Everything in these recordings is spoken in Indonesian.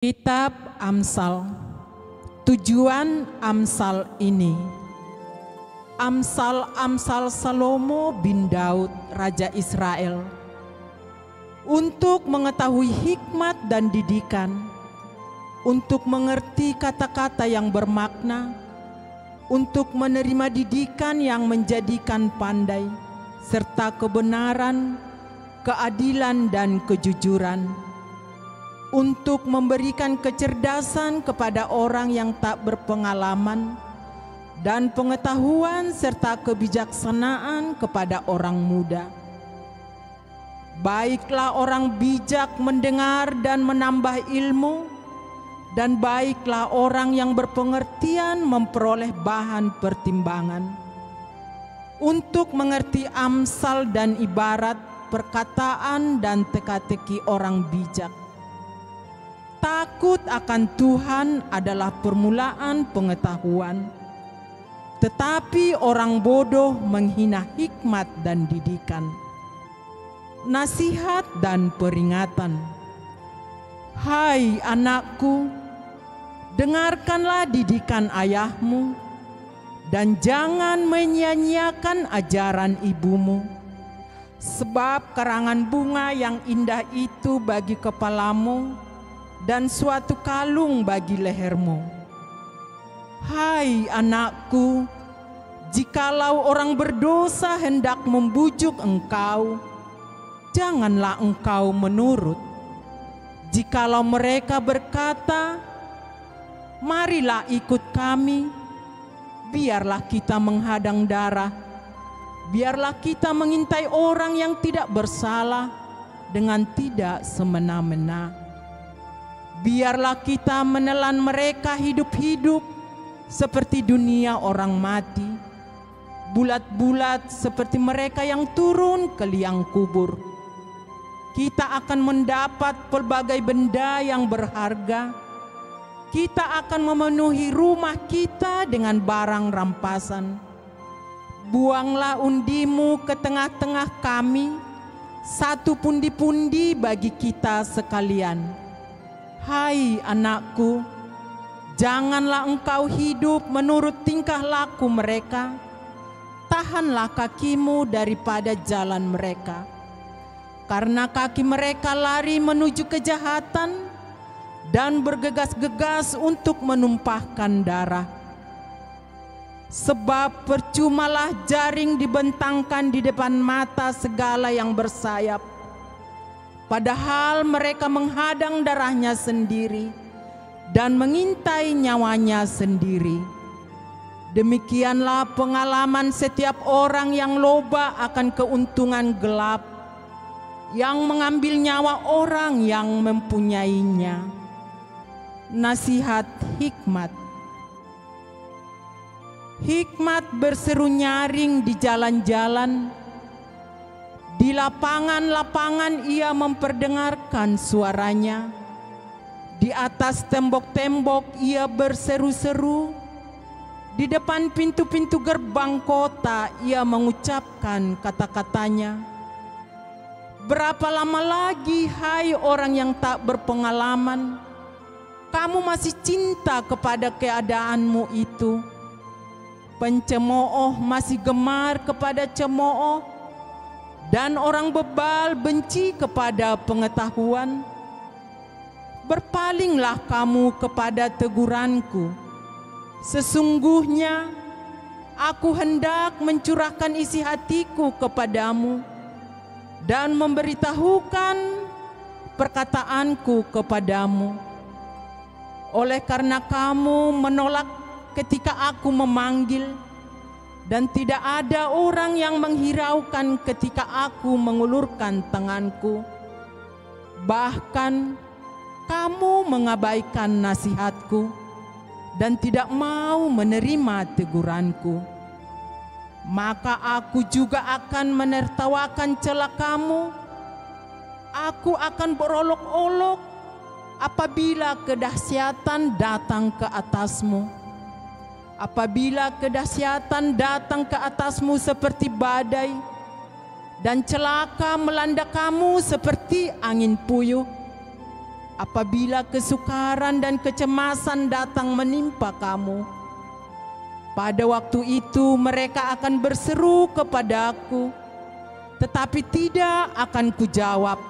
Kitab Amsal. Tujuan Amsal ini. Amsal Salomo bin Daud, Raja Israel, untuk mengetahui hikmat dan didikan, untuk mengerti kata-kata yang bermakna, untuk menerima didikan yang menjadikan pandai, serta kebenaran, keadilan dan kejujuran, untuk memberikan kecerdasan kepada orang yang tak berpengalaman, dan pengetahuan serta kebijaksanaan kepada orang muda. Baiklah orang bijak mendengar dan menambah ilmu, dan baiklah orang yang berpengertian memperoleh bahan pertimbangan, untuk mengerti amsal dan ibarat, perkataan dan teka-teki orang bijak. Takut akan Tuhan adalah permulaan pengetahuan, tetapi orang bodoh menghina hikmat dan didikan. Nasihat dan peringatan. Hai anakku, dengarkanlah didikan ayahmu, dan jangan menyia-nyiakan ajaran ibumu, sebab karangan bunga yang indah itu bagi kepalamu, dan suatu kalung bagi lehermu. Hai anakku, jikalau orang berdosa hendak membujuk engkau, janganlah engkau menurut. Jikalau mereka berkata, marilah ikut kami, biarlah kita menghadang darah, biarlah kita mengintai orang yang tidak bersalah dengan tidak semena-mena. Biarlah kita menelan mereka hidup-hidup seperti dunia orang mati, bulat-bulat seperti mereka yang turun ke liang kubur. Kita akan mendapat pelbagai benda yang berharga. Kita akan memenuhi rumah kita dengan barang rampasan. Buanglah undimu ke tengah-tengah kami, satu pundi-pundi bagi kita sekalian. Hai anakku, janganlah engkau hidup menurut tingkah laku mereka. Tahanlah kakimu daripada jalan mereka, karena kaki mereka lari menuju kejahatan dan bergegas-gegas untuk menumpahkan darah. Sebab percumalah jaring dibentangkan di depan mata segala yang bersayap, padahal mereka menghadang darahnya sendiri dan mengintai nyawanya sendiri. Demikianlah pengalaman setiap orang yang loba akan keuntungan gelap, yang mengambil nyawa orang yang mempunyainya. Nasihat hikmat. Hikmat berseru nyaring di jalan-jalan, di lapangan-lapangan ia memperdengarkan suaranya. Di atas tembok-tembok ia berseru-seru. Di depan pintu-pintu gerbang kota ia mengucapkan kata-katanya. Berapa lama lagi, hai orang yang tak berpengalaman, kamu masih cinta kepada keadaanmu itu? Pencemooh masih gemar kepada cemooh, dan orang bebal benci kepada pengetahuan. Berpalinglah kamu kepada teguranku. Sesungguhnya aku hendak mencurahkan isi hatiku kepadamu dan memberitahukan perkataanku kepadamu. Oleh karena kamu menolak ketika aku memanggil, dan tidak ada orang yang menghiraukan ketika aku mengulurkan tanganku. Bahkan kamu mengabaikan nasihatku dan tidak mau menerima teguranku. Maka aku juga akan menertawakan celah kamu. Aku akan berolok-olok apabila kedahsyatan datang ke atasmu. Apabila kedahsyatan datang ke atasmu seperti badai, dan celaka melanda kamu seperti angin puyuh, apabila kesukaran dan kecemasan datang menimpa kamu. Pada waktu itu mereka akan berseru kepadaku, tetapi tidak akan kujawab.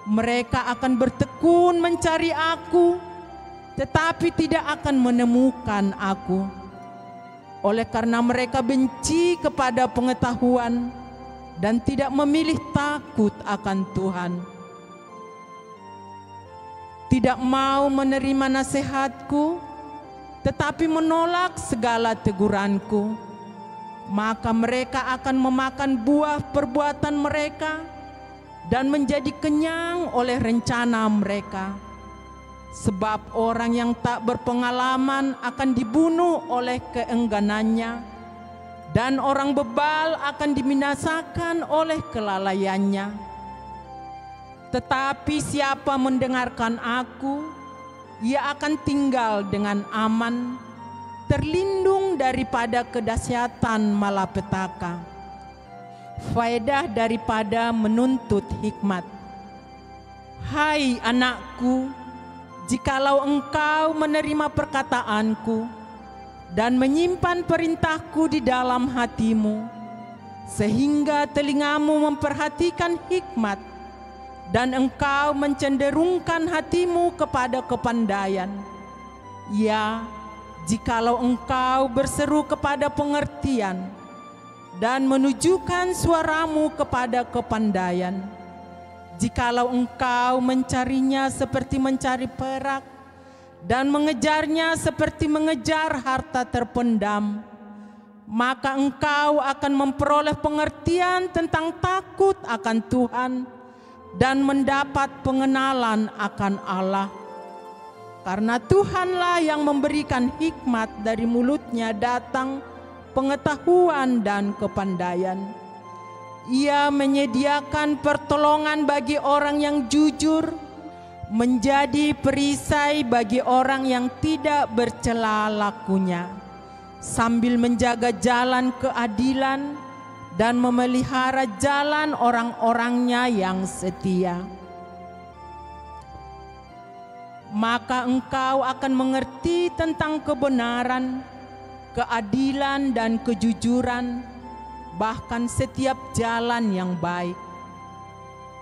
Mereka akan bertekun mencari aku, tetapi tidak akan menemukan aku. Oleh karena mereka benci kepada pengetahuan dan tidak memilih takut akan Tuhan. Tidak mau menerima nasihatku, tetapi menolak segala teguranku. Maka mereka akan memakan buah perbuatan mereka dan menjadi kenyang oleh rencana mereka. Sebab orang yang tak berpengalaman akan dibunuh oleh keengganannya, dan orang bebal akan dibinasakan oleh kelalaiannya. Tetapi siapa mendengarkan aku, ia akan tinggal dengan aman, terlindung daripada kedahsyatan malapetaka. Faedah daripada menuntut hikmat. Hai anakku, jikalau engkau menerima perkataanku dan menyimpan perintahku di dalam hatimu, sehingga telingamu memperhatikan hikmat dan engkau mencenderungkan hatimu kepada kepandaian. Ya, jikalau engkau berseru kepada pengertian dan menunjukkan suaramu kepada kepandaian, jikalau engkau mencarinya seperti mencari perak dan mengejarnya seperti mengejar harta terpendam, maka engkau akan memperoleh pengertian tentang takut akan Tuhan dan mendapat pengenalan akan Allah. Karena Tuhanlah yang memberikan hikmat, dari mulutnya datang pengetahuan dan kepandaian. Ia menyediakan pertolongan bagi orang yang jujur, menjadi perisai bagi orang yang tidak bercela lakunya, sambil menjaga jalan keadilan dan memelihara jalan orang-orangnya yang setia. Maka engkau akan mengerti tentang kebenaran, keadilan dan kejujuran, bahkan setiap jalan yang baik.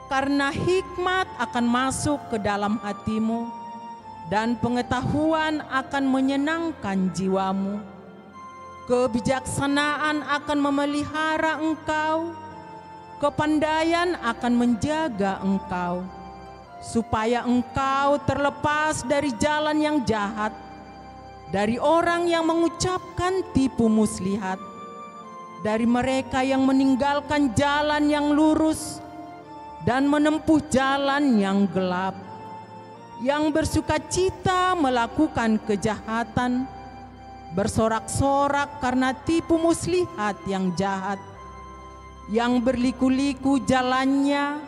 Karena hikmat akan masuk ke dalam hatimu, dan pengetahuan akan menyenangkan jiwamu. Kebijaksanaan akan memelihara engkau, kepandaian akan menjaga engkau, supaya engkau terlepas dari jalan yang jahat, dari orang yang mengucapkan tipu muslihat, dari mereka yang meninggalkan jalan yang lurus dan menempuh jalan yang gelap, yang bersukacita melakukan kejahatan, bersorak-sorak karena tipu muslihat yang jahat, yang berliku-liku jalannya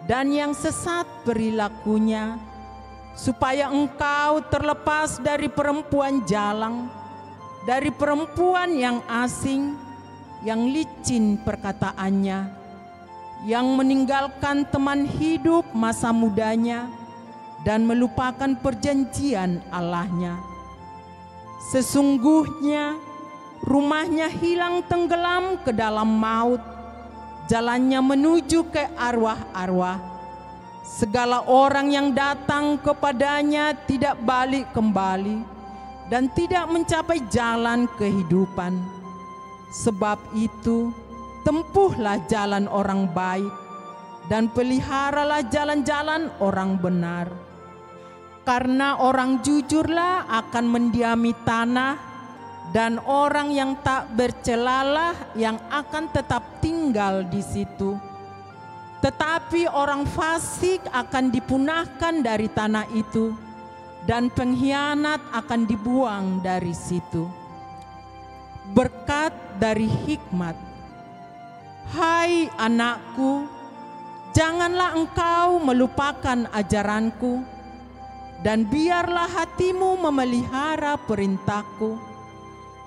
dan yang sesat perilakunya, supaya engkau terlepas dari perempuan jalang, dari perempuan yang asing, yang licin perkataannya, yang meninggalkan teman hidup masa mudanya dan melupakan perjanjian Allahnya. Sesungguhnya rumahnya hilang tenggelam ke dalam maut, jalannya menuju ke arwah-arwah. Segala orang yang datang kepadanya tidak balik kembali dan tidak mencapai jalan kehidupan. Sebab itu, tempuhlah jalan orang baik dan peliharalah jalan-jalan orang benar. Karena orang jujurlah akan mendiami tanah, dan orang yang tak bercelalah yang akan tetap tinggal di situ. Tetapi orang fasik akan dipunahkan dari tanah itu, dan pengkhianat akan dibuang dari situ. Berkat dari hikmat. Hai anakku, janganlah engkau melupakan ajaranku, dan biarlah hatimu memelihara perintahku.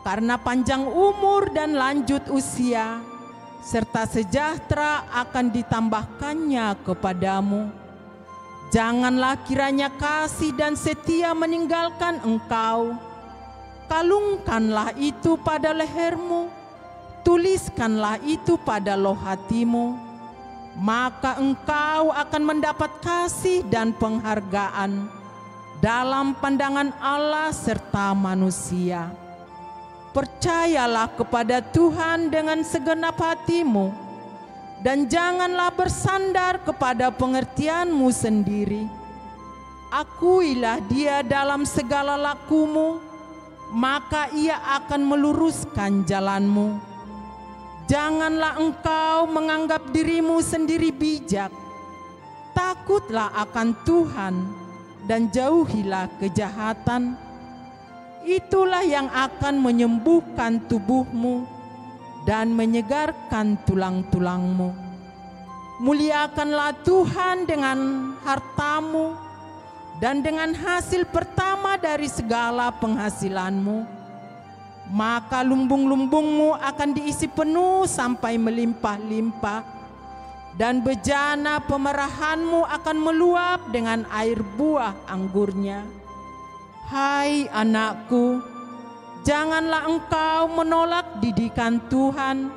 Karena panjang umur dan lanjut usia, serta sejahtera akan ditambahkannya kepadamu. Janganlah kiranya kasih dan setia meninggalkan engkau. Kalungkanlah itu pada lehermu, tuliskanlah itu pada loh hatimu, maka engkau akan mendapat kasih dan penghargaan dalam pandangan Allah serta manusia. Percayalah kepada Tuhan dengan segenap hatimu, dan janganlah bersandar kepada pengertianmu sendiri. Akuilah Dia dalam segala lakumu, maka Ia akan meluruskan jalanmu. Janganlah engkau menganggap dirimu sendiri bijak. Takutlah akan Tuhan dan jauhilah kejahatan. Itulah yang akan menyembuhkan tubuhmu dan menyegarkan tulang-tulangmu. Muliakanlah Tuhan dengan hartamu dan dengan hasil pertama dari segala penghasilanmu. Maka lumbung-lumbungmu akan diisi penuh sampai melimpah-limpah, dan bejana pemerahanmu akan meluap dengan air buah anggurnya. Hai anakku, janganlah engkau menolak didikan Tuhan,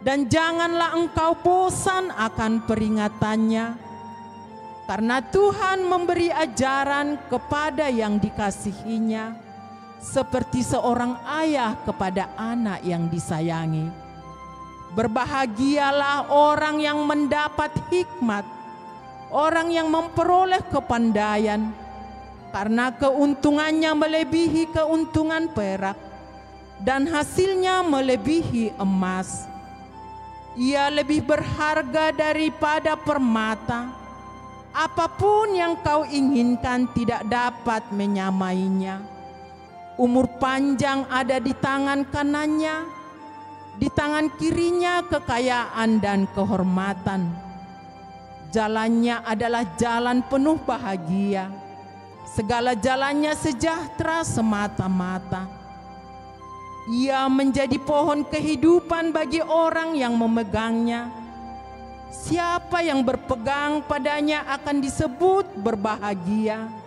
dan janganlah engkau bosan akan peringatannya, karena Tuhan memberi ajaran kepada yang dikasihinya, seperti seorang ayah kepada anak yang disayangi. Berbahagialah orang yang mendapat hikmat, orang yang memperoleh kepandaian, karena keuntungannya melebihi keuntungan perak, dan hasilnya melebihi emas. Ia lebih berharga daripada permata. Apapun yang kau inginkan tidak dapat menyamainya. Umur panjang ada di tangan kanannya, di tangan kirinya kekayaan dan kehormatan. Jalannya adalah jalan penuh bahagia, segala jalannya sejahtera semata-mata. Ia menjadi pohon kehidupan bagi orang yang memegangnya. Siapa yang berpegang padanya akan disebut berbahagia.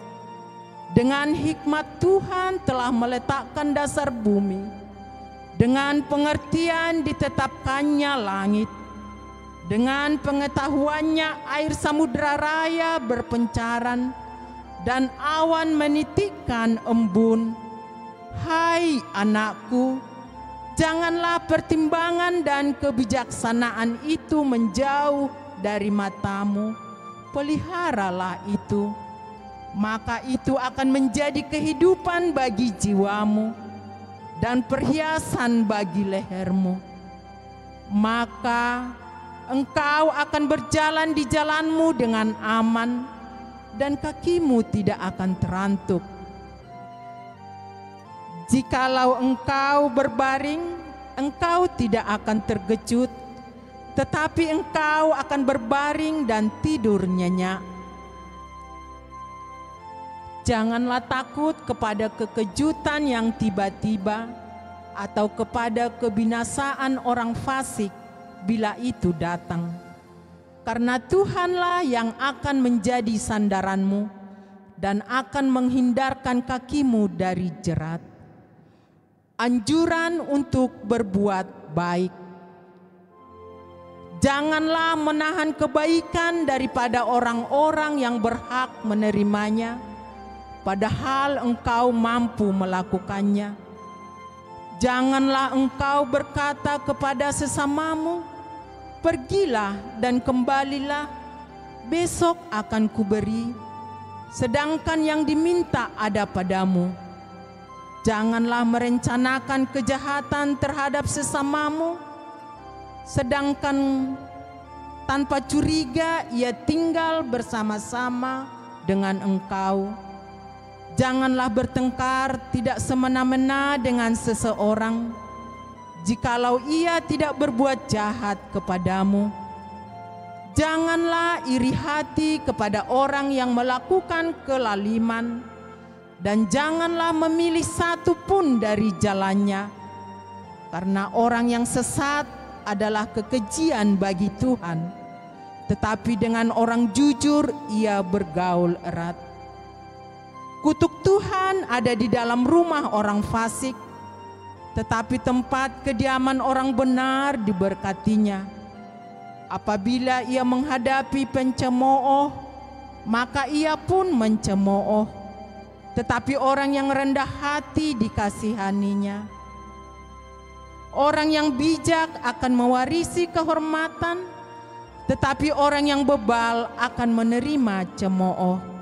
Dengan hikmat Tuhan telah meletakkan dasar bumi, dengan pengertian ditetapkannya langit, dengan pengetahuannya air samudera raya berpencaran, dan awan menitikkan embun. Hai anakku, janganlah pertimbangan dan kebijaksanaan itu menjauh dari matamu. Peliharalah itu, maka itu akan menjadi kehidupan bagi jiwamu dan perhiasan bagi lehermu. Maka engkau akan berjalan di jalanmu dengan aman, dan kakimu tidak akan terantuk. Jikalau engkau berbaring, engkau tidak akan terkejut, tetapi engkau akan berbaring dan tidur nyenyak. Janganlah takut kepada kekejutan yang tiba-tiba, atau kepada kebinasaan orang fasik bila itu datang. Karena Tuhanlah yang akan menjadi sandaranmu dan akan menghindarkan kakimu dari jerat. Anjuran untuk berbuat baik. Janganlah menahan kebaikan daripada orang-orang yang berhak menerimanya, padahal engkau mampu melakukannya. Janganlah engkau berkata kepada sesamamu, pergilah dan kembalilah, besok akan kuberi, sedangkan yang diminta ada padamu. Janganlah merencanakan kejahatan terhadap sesamamu, sedangkan tanpa curiga ia tinggal bersama-sama dengan engkau. Janganlah bertengkar tidak semena-mena dengan seseorang, jikalau ia tidak berbuat jahat kepadamu. Janganlah iri hati kepada orang yang melakukan kelaliman, dan janganlah memilih satu pun dari jalannya, karena orang yang sesat adalah kekejian bagi Tuhan, tetapi dengan orang jujur ia bergaul erat. Kutuk Tuhan ada di dalam rumah orang fasik, tetapi tempat kediaman orang benar diberkatinya. Apabila ia menghadapi pencemooh, maka ia pun mencemooh, tetapi orang yang rendah hati dikasihaninya. Orang yang bijak akan mewarisi kehormatan, tetapi orang yang bebal akan menerima cemooh.